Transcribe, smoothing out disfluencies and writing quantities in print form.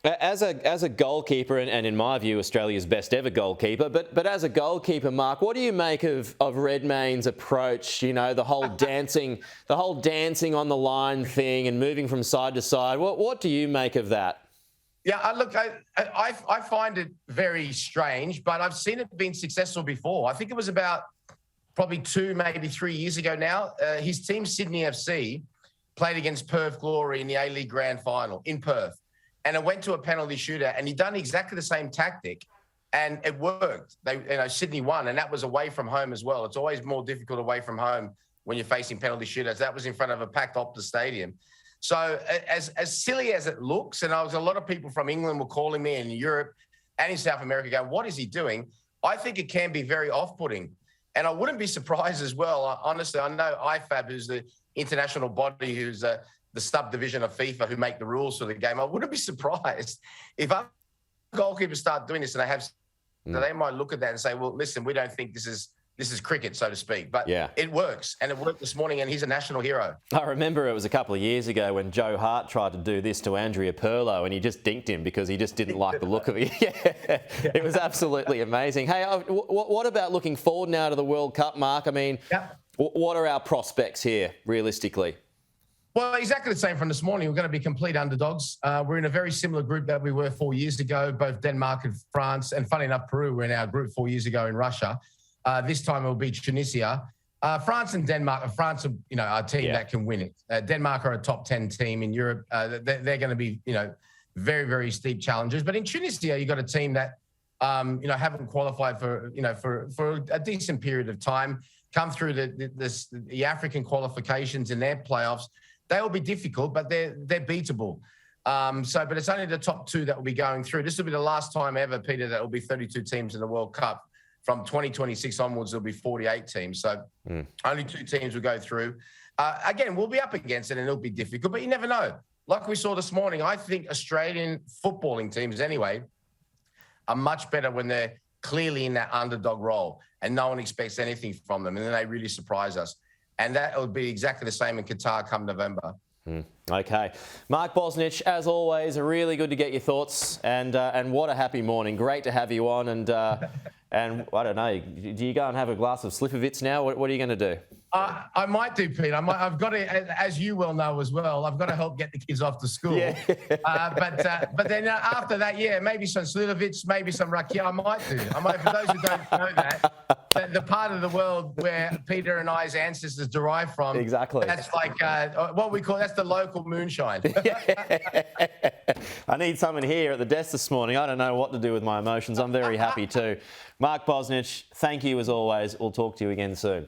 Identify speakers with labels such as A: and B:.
A: As a goalkeeper, and in my view, Australia's best ever goalkeeper, but as a goalkeeper, Mark, what do you make of Redmayne's approach? You know, the whole dancing on the line thing and moving from side to side. What do you make of that?
B: Yeah, look, I find it very strange, but I've seen it being successful before. I think it was about probably 2, maybe 3 years ago now. His team, Sydney FC, played against Perth Glory in the A-League Grand Final in Perth. And it went to a penalty shootout, and he'd done exactly the same tactic, and it worked. Sydney won, and that was away from home as well. It's always more difficult away from home when you're facing penalty shootouts. That was in front of a packed Optus Stadium. So as silly as it looks, and a lot of people from England were calling me in Europe and in South America going, what is he doing? I think it can be very off-putting. And I wouldn't be surprised as well. Honestly, I know IFAB, who's the international body, who's the subdivision of FIFA who make the rules for the game. I wouldn't be surprised if other goalkeepers start doing this, and they might look at that and say, well, listen, we don't think this is cricket, so to speak. But
A: yeah,
B: it works, and it worked this morning, and he's a national hero.
A: I remember it was a couple of years ago when Joe Hart tried to do this to Andrea Pirlo, and he just dinked him because he just didn't like the look of it. Yeah, it was absolutely amazing. Hey, what about looking forward now to the World Cup, Mark? I mean, what are our prospects here, realistically?
B: Well, exactly the same from this morning. We're going to be complete underdogs. We're in a very similar group that we were 4 years ago, both Denmark and France. And funny enough, Peru were in our group 4 years ago in Russia. This time it will be Tunisia. France and Denmark. France are, a team that can win it. Denmark are a top 10 team in Europe. They're going to be, very, very steep challenges. But in Tunisia, you've got a team that, haven't qualified for a decent period of time, come through the African qualifications in their playoffs. They will be difficult, but they're beatable. But it's only the top 2 that will be going through. This will be the last time ever, Peter, that will be 32 teams in the World Cup. From 2026 onwards, there'll be 48 teams. So only 2 teams will go through. Again, we'll be up against it, and it'll be difficult, but you never know. Like we saw this morning, I think Australian footballing teams, anyway, are much better when they're clearly in that underdog role and no one expects anything from them, and then they really surprise us. And that will be exactly the same in Qatar come November.
A: Okay. Mark Bosnich, as always, really good to get your thoughts, and what a happy morning. Great to have you on, and I don't know, do you go and have a glass of Slivovitz now? What are you going to do?
B: I might do, Pete. I've got to, as you well know as well, I've got to help get the kids off to school. Yeah. But then after that, maybe some Slivovitz, maybe some rakia. I might do. For those who don't know that, the part of the world where Peter and I's ancestors derive from.
A: Exactly.
B: That's like that's the local moonshine.
A: I need someone here at the desk this morning. I don't know what to do with my emotions. I'm very happy too. Mark Bosnich, thank you as always. We'll talk to you again soon.